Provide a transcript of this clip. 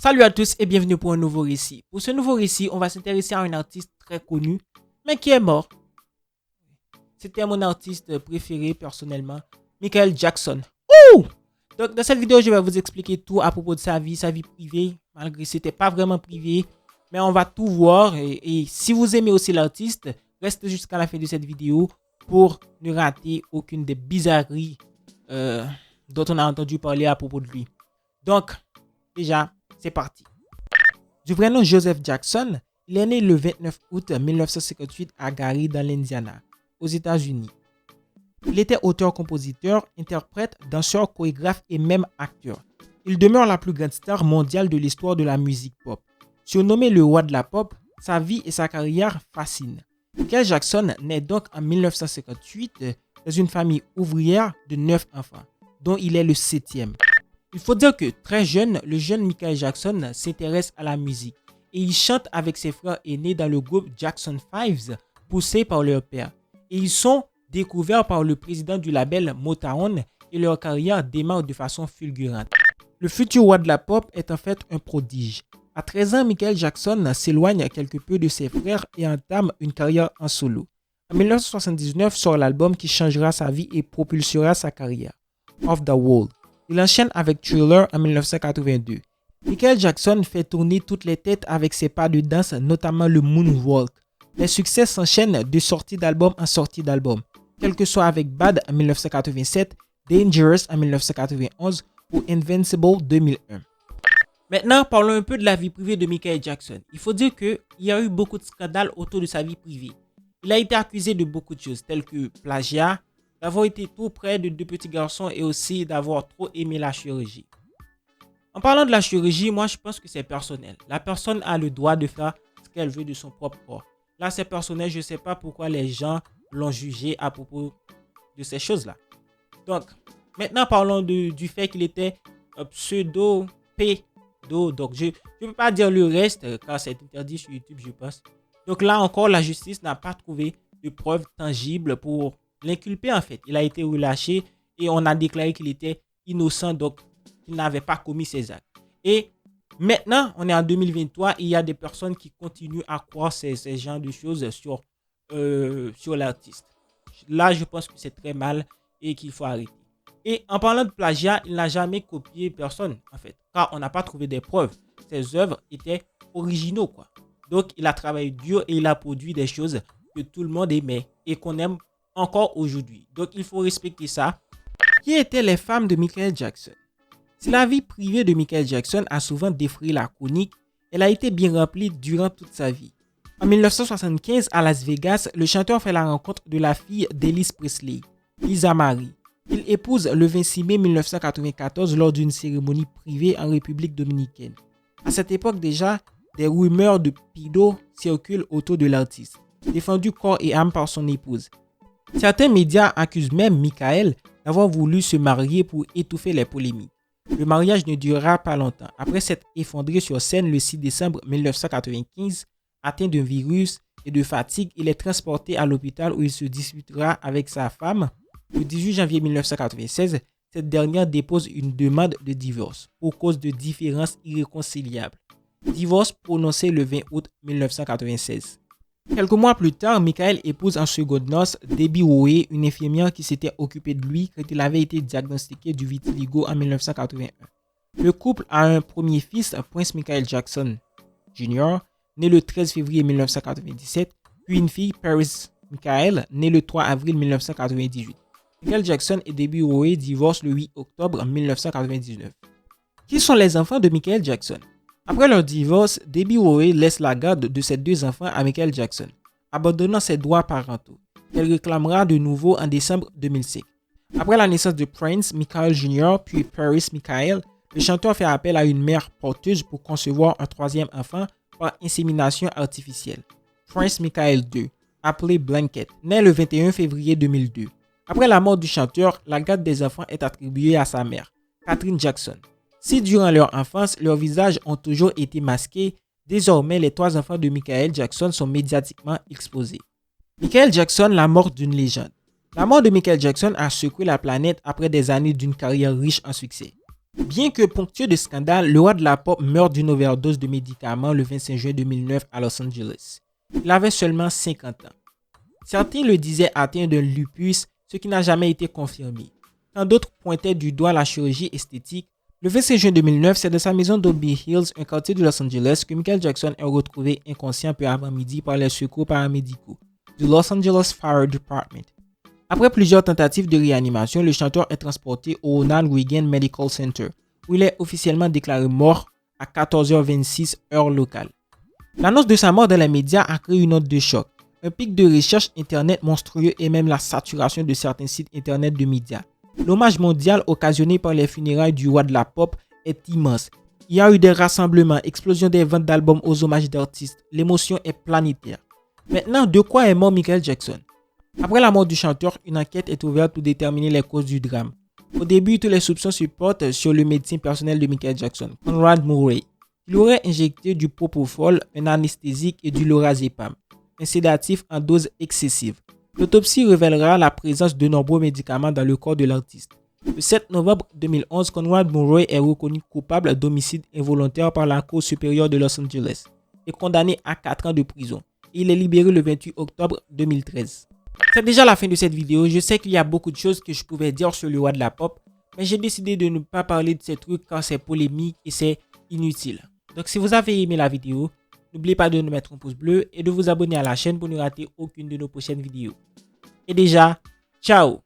Salut à tous et bienvenue pour un nouveau récit. Pour ce nouveau récit, on va s'intéresser à un artiste très connu, mais qui est mort. C'était mon artiste préféré personnellement, Michael Jackson. Ouh! Donc dans cette vidéo, je vais vous expliquer tout à propos de sa vie privée, malgré que c'était pas vraiment privé, mais on va tout voir. Et si vous aimez aussi l'artiste, restez jusqu'à la fin de cette vidéo pour ne rater aucune des bizarreries dont on a entendu parler à propos de lui. Donc, déjà, c'est parti. Du vrai nom Joseph Jackson, il est né le 29 août 1958 à Gary dans l'Indiana, aux États-Unis. Il était auteur-compositeur, interprète, danseur, chorégraphe et même acteur. Il demeure la plus grande star mondiale de l'histoire de la musique pop. Surnommé le roi de la pop, sa vie et sa carrière fascinent. Michael Jackson naît donc en 1958 dans une famille ouvrière de 9 enfants, dont il est le 7e. Il faut dire que très jeune, le jeune Michael Jackson s'intéresse à la musique et il chante avec ses frères aînés dans le groupe Jackson 5 poussé par leur père. Et ils sont découverts par le président du label Motown et leur carrière démarre de façon fulgurante. Le futur roi de la pop est en fait un prodige. À 13 ans, Michael Jackson s'éloigne quelque peu de ses frères et entame une carrière en solo. En 1979 sort l'album qui changera sa vie et propulsera sa carrière, Off the Wall. Il enchaîne avec Thriller en 1982. Michael Jackson fait tourner toutes les têtes avec ses pas de danse, notamment le moonwalk. Les succès s'enchaînent de sortie d'album en sortie d'album, quel que soit avec Bad en 1987, Dangerous en 1991 ou Invincible 2001. Maintenant, parlons un peu de la vie privée de Michael Jackson. Il faut dire qu'il y a eu beaucoup de scandales autour de sa vie privée. Il a été accusé de beaucoup de choses, telles que plagiat, d'avoir été trop près de deux petits garçons et aussi d'avoir trop aimé la chirurgie. En parlant de la chirurgie, moi je pense que c'est personnel. La personne a le droit de faire ce qu'elle veut de son propre corps. Là c'est personnel, je ne sais pas pourquoi les gens l'ont jugé à propos de ces choses-là. Donc, maintenant parlons du fait qu'il était pseudo-pédo. Donc je ne peux pas dire le reste car c'est interdit sur YouTube je pense. Donc là encore, la justice n'a pas trouvé de preuves tangibles pour l'inculpé en fait. Il a été relâché et on a déclaré qu'il était innocent, donc il n'avait pas commis ces actes. Et maintenant, on est en 2023 et il y a des personnes qui continuent à croire ces genres de choses sur l'artiste. Là, je pense que c'est très mal et qu'il faut arrêter. Et en parlant de plagiat, il n'a jamais copié personne en fait, car on n'a pas trouvé des preuves. Ses œuvres étaient originaux quoi. Donc, il a travaillé dur et il a produit des choses que tout le monde aimait et qu'on aime encore aujourd'hui. Donc, il faut respecter ça. Qui étaient les femmes de Michael Jackson? Si la vie privée de Michael Jackson a souvent défrayé la chronique, elle a été bien remplie durant toute sa vie. En 1975, à Las Vegas, le chanteur fait la rencontre de la fille d'Elvis Presley, Lisa Marie. Il épouse le 26 mai 1994 lors d'une cérémonie privée en République dominicaine. À cette époque déjà, des rumeurs de pédo circulent autour de l'artiste, défendu corps et âme par son épouse. Certains médias accusent même Michael d'avoir voulu se marier pour étouffer les polémiques. Le mariage ne durera pas longtemps. Après s'être effondré sur scène le 6 décembre 1995, atteint d'un virus et de fatigue, il est transporté à l'hôpital où il se disputera avec sa femme. Le 18 janvier 1996, cette dernière dépose une demande de divorce pour cause de différences irréconciliables. Divorce prononcé le 20 août 1996. Quelques mois plus tard, Michael épouse en seconde noces Debbie Rowe, une infirmière qui s'était occupée de lui quand il avait été diagnostiqué du vitiligo en 1981. Le couple a un premier fils, Prince Michael Jackson Jr., né le 13 février 1997, puis une fille, Paris Michael, née le 3 avril 1998. Michael Jackson et Debbie Rowe divorcent le 8 octobre 1999. Qui sont les enfants de Michael Jackson? Après leur divorce, Debbie Rowe laisse la garde de ses deux enfants à Michael Jackson, abandonnant ses droits parentaux. Elle réclamera de nouveau en décembre 2005. Après la naissance de Prince Michael Jr. puis Paris Michael, le chanteur fait appel à une mère porteuse pour concevoir un troisième enfant par insémination artificielle. Prince Michael II, appelé Blanket, naît le 21 février 2002. Après la mort du chanteur, la garde des enfants est attribuée à sa mère, Catherine Jackson. Si durant leur enfance, leurs visages ont toujours été masqués, désormais les trois enfants de Michael Jackson sont médiatiquement exposés. Michael Jackson, la mort d'une légende. La mort de Michael Jackson a secoué la planète après des années d'une carrière riche en succès. Bien que ponctué de scandales, le roi de la pop meurt d'une overdose de médicaments le 25 juin 2009 à Los Angeles. Il avait seulement 50 ans. Certains le disaient atteint d'un lupus, ce qui n'a jamais été confirmé. Quand d'autres pointaient du doigt la chirurgie esthétique, le 25 juin 2009, c'est dans sa maison d'Obby Hills, un quartier de Los Angeles, que Michael Jackson est retrouvé inconscient peu avant midi par les secours paramédicaux du Los Angeles Fire Department. Après plusieurs tentatives de réanimation, le chanteur est transporté au Ronald Reagan Medical Center, où il est officiellement déclaré mort à 14h26 heure locale. L'annonce de sa mort dans les médias a créé une note de choc, un pic de recherche internet monstrueux et même la saturation de certains sites internet de médias. L'hommage mondial occasionné par les funérailles du roi de la pop est immense. Il y a eu des rassemblements, explosion des ventes d'albums aux hommages d'artistes. L'émotion est planétaire. Maintenant, de quoi est mort Michael Jackson? Après la mort du chanteur, une enquête est ouverte pour déterminer les causes du drame. Au début, tous les soupçons se portent sur le médecin personnel de Michael Jackson, Conrad Murray. Il aurait injecté du propofol, un anesthésique et du lorazepam, un sédatif en dose excessive. L'autopsie révélera la présence de nombreux médicaments dans le corps de l'artiste. Le 7 novembre 2011, Conrad Murray est reconnu coupable d'homicide involontaire par la Cour supérieure de Los Angeles et condamné à 4 ans de prison. Il est libéré le 28 octobre 2013. C'est déjà la fin de cette vidéo. Je sais qu'il y a beaucoup de choses que je pouvais dire sur le roi de la pop, mais j'ai décidé de ne pas parler de ces trucs car c'est polémique et c'est inutile. Donc si vous avez aimé la vidéo, n'oubliez pas de nous mettre un pouce bleu et de vous abonner à la chaîne pour ne rater aucune de nos prochaines vidéos. Et déjà, ciao!